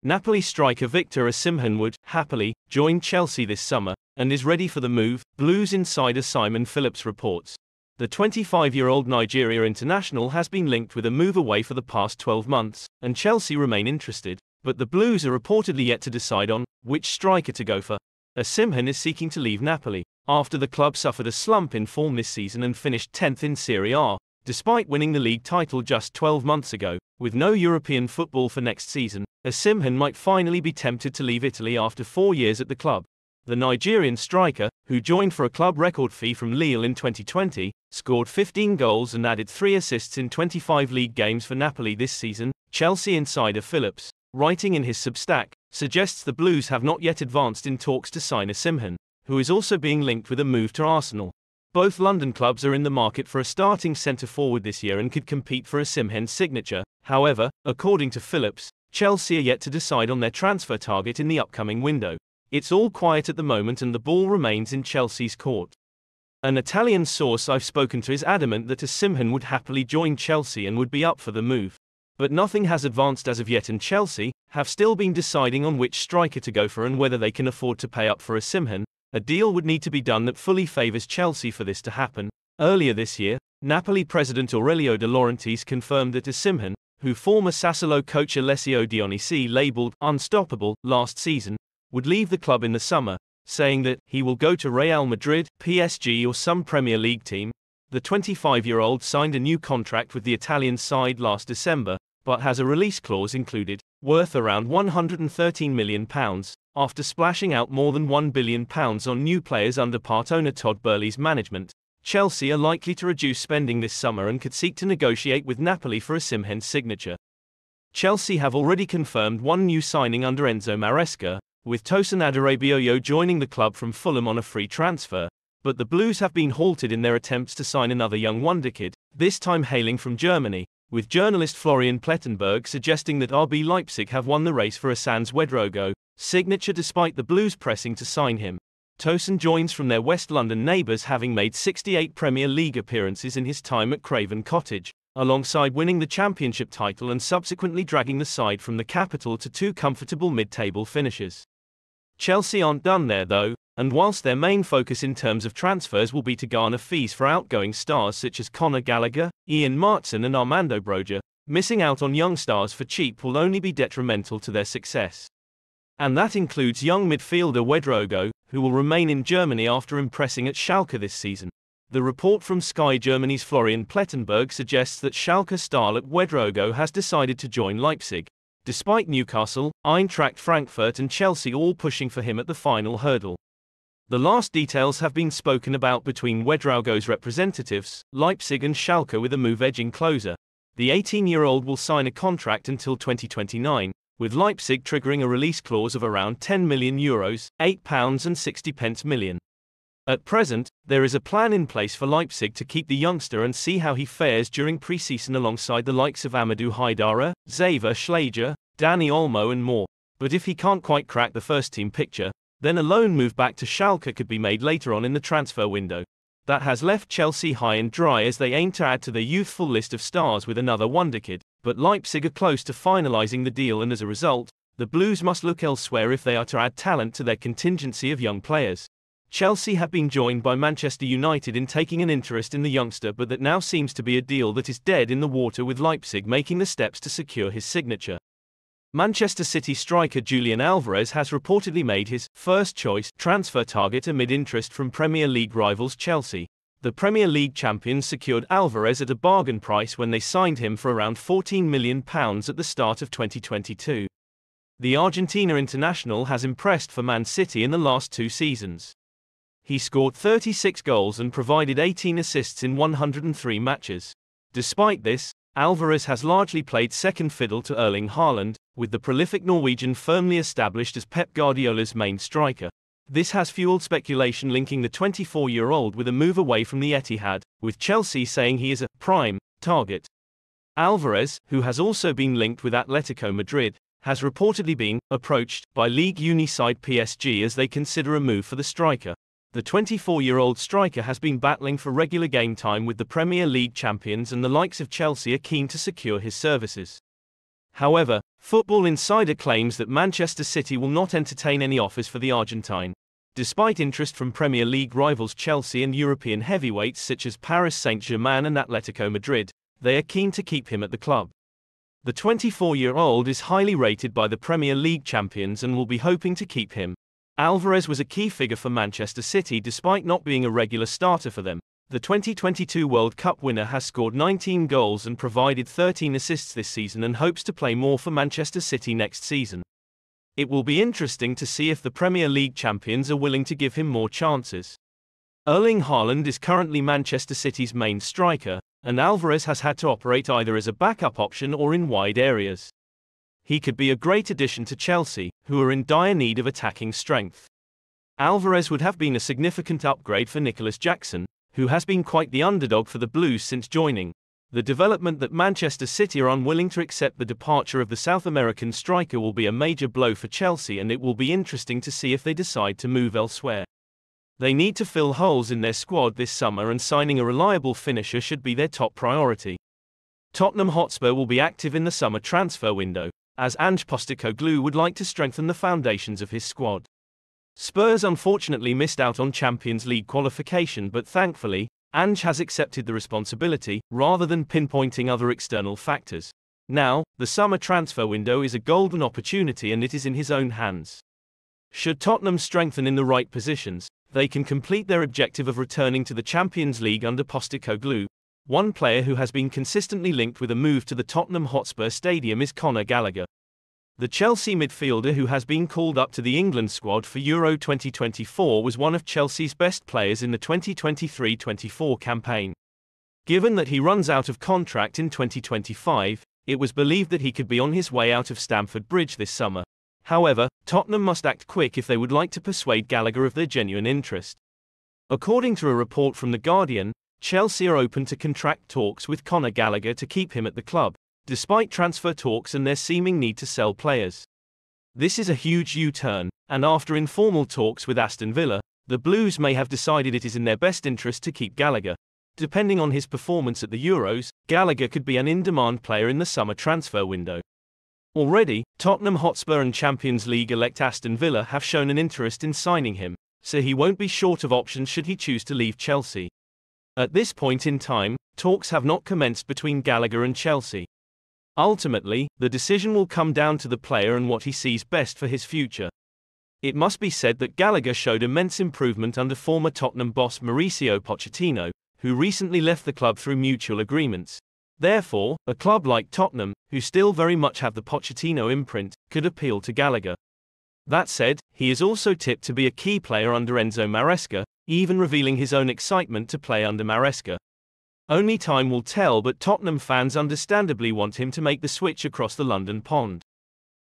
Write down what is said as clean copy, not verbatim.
Napoli striker Victor Osimhen would, happily, join Chelsea this summer, and is ready for the move, Blues insider Simon Phillips reports. The 25-year-old Nigeria international has been linked with a move away for the past 12 months, and Chelsea remain interested, but the Blues are reportedly yet to decide on which striker to go for. Osimhen is seeking to leave Napoli, after the club suffered a slump in form this season and finished 10th in Serie A, despite winning the league title just 12 months ago. With no European football for next season, Osimhen might finally be tempted to leave Italy after 4 years at the club. The Nigerian striker, who joined for a club record fee from Lille in 2020, scored 15 goals and added 3 assists in 25 league games for Napoli this season. Chelsea insider Phillips, writing in his Substack, suggests the Blues have not yet advanced in talks to sign Osimhen, who is also being linked with a move to Arsenal. Both London clubs are in the market for a starting centre-forward this year and could compete for Osimhen's signature. However, according to Phillips, Chelsea are yet to decide on their transfer target in the upcoming window. It's all quiet at the moment and the ball remains in Chelsea's court. An Italian source I've spoken to is adamant that Osimhen would happily join Chelsea and would be up for the move. But nothing has advanced as of yet, and Chelsea have still been deciding on which striker to go for and whether they can afford to pay up for Osimhen. A deal would need to be done that fully favours Chelsea for this to happen. Earlier this year, Napoli president Aurelio De Laurentiis confirmed that Osimhen, who former Sassuolo coach Alessio Dionisi labelled unstoppable last season, would leave the club in the summer, saying that he will go to Real Madrid, PSG or some Premier League team. The 25-year-old signed a new contract with the Italian side last December, but has a release clause included, worth around £113 million, after splashing out more than £1 billion on new players under part owner Todd Boehly's management. Chelsea are likely to reduce spending this summer and could seek to negotiate with Napoli for Osimhen's signature. Chelsea have already confirmed one new signing under Enzo Maresca, with Tosin Adarabioyo joining the club from Fulham on a free transfer, but the Blues have been halted in their attempts to sign another young wonderkid, this time hailing from Germany, with journalist Florian Plettenberg suggesting that RB Leipzig have won the race for Hassan's Wedrogo signature despite the Blues pressing to sign him. Tosin joins from their West London neighbours, having made 68 Premier League appearances in his time at Craven Cottage, alongside winning the Championship title and subsequently dragging the side from the capital to 2 comfortable mid-table finishes. Chelsea aren't done there though, and whilst their main focus in terms of transfers will be to garner fees for outgoing stars such as Conor Gallagher, Ian Martson and Armando Broja, missing out on young stars for cheap will only be detrimental to their success. And that includes young midfielder Wedrogo, who will remain in Germany after impressing at Schalke this season. The report from Sky Germany's Florian Plettenberg suggests that Schalke starlet Wedrogo has decided to join Leipzig, despite Newcastle, Eintracht Frankfurt and Chelsea all pushing for him at the final hurdle. The last details have been spoken about between Wedrogo's representatives, Leipzig and Schalke, with a move edging closer. The 18-year-old will sign a contract until 2029, with Leipzig triggering a release clause of around €10 million, £8.60 million. At present, there is a plan in place for Leipzig to keep the youngster and see how he fares during pre-season alongside the likes of Amadou Haidara, Xaver Schlager, Dani Olmo and more. But if he can't quite crack the first-team picture, then a loan move back to Schalke could be made later on in the transfer window. That has left Chelsea high and dry as they aim to add to their youthful list of stars with another wonderkid, but Leipzig are close to finalising the deal, and as a result, the Blues must look elsewhere if they are to add talent to their contingency of young players. Chelsea have been joined by Manchester United in taking an interest in the youngster, but that now seems to be a deal that is dead in the water, with Leipzig making the steps to secure his signature. Manchester City striker Julian Alvarez has reportedly made his first-choice transfer target amid interest from Premier League rivals Chelsea. The Premier League champions secured Alvarez at a bargain price when they signed him for around £14 million at the start of 2022. The Argentina international has impressed for Man City in the last 2 seasons. He scored 36 goals and provided 18 assists in 103 matches. Despite this, Alvarez has largely played second fiddle to Erling Haaland, with the prolific Norwegian firmly established as Pep Guardiola's main striker. This has fueled speculation linking the 24-year-old with a move away from the Etihad, with Chelsea saying he is a prime target. Alvarez, who has also been linked with Atletico Madrid, has reportedly been approached by League Uni side PSG as they consider a move for the striker. The 24-year-old striker has been battling for regular game time with the Premier League champions, and the likes of Chelsea are keen to secure his services. However, Football Insider claims that Manchester City will not entertain any offers for the Argentine. Despite interest from Premier League rivals Chelsea and European heavyweights such as Paris Saint-Germain and Atletico Madrid, they are keen to keep him at the club. The 24-year-old is highly rated by the Premier League champions and will be hoping to keep him. Alvarez was a key figure for Manchester City despite not being a regular starter for them. The 2022 World Cup winner has scored 19 goals and provided 13 assists this season and hopes to play more for Manchester City next season. It will be interesting to see if the Premier League champions are willing to give him more chances. Erling Haaland is currently Manchester City's main striker, and Alvarez has had to operate either as a backup option or in wide areas. He could be a great addition to Chelsea, who are in dire need of attacking strength. Alvarez would have been a significant upgrade for Nicolas Jackson, who has been quite the underdog for the Blues since joining. The development that Manchester City are unwilling to accept the departure of the South American striker will be a major blow for Chelsea, and it will be interesting to see if they decide to move elsewhere. They need to fill holes in their squad this summer, and signing a reliable finisher should be their top priority. Tottenham Hotspur will be active in the summer transfer window, as Ange Postecoglou would like to strengthen the foundations of his squad. Spurs unfortunately missed out on Champions League qualification, but thankfully, Ange has accepted the responsibility, rather than pinpointing other external factors. Now, the summer transfer window is a golden opportunity and it is in his own hands. Should Tottenham strengthen in the right positions, they can complete their objective of returning to the Champions League under Postecoglou. One player who has been consistently linked with a move to the Tottenham Hotspur Stadium is Conor Gallagher. The Chelsea midfielder, who has been called up to the England squad for Euro 2024, was one of Chelsea's best players in the 2023-24 campaign. Given that he runs out of contract in 2025, it was believed that he could be on his way out of Stamford Bridge this summer. However, Tottenham must act quick if they would like to persuade Gallagher of their genuine interest. According to a report from The Guardian, Chelsea are open to contract talks with Conor Gallagher to keep him at the club, despite transfer talks and their seeming need to sell players. This is a huge U-turn, and after informal talks with Aston Villa, the Blues may have decided it is in their best interest to keep Gallagher. Depending on his performance at the Euros, Gallagher could be an in-demand player in the summer transfer window. Already, Tottenham Hotspur and Champions League elect Aston Villa have shown an interest in signing him, so he won't be short of options should he choose to leave Chelsea. At this point in time, talks have not commenced between Gallagher and Chelsea. Ultimately, the decision will come down to the player and what he sees best for his future. It must be said that Gallagher showed immense improvement under former Tottenham boss Mauricio Pochettino, who recently left the club through mutual agreements. Therefore, a club like Tottenham, who still very much have the Pochettino imprint, could appeal to Gallagher. That said, he is also tipped to be a key player under Enzo Maresca, even revealing his own excitement to play under Maresca. Only time will tell, but Tottenham fans understandably want him to make the switch across the London pond.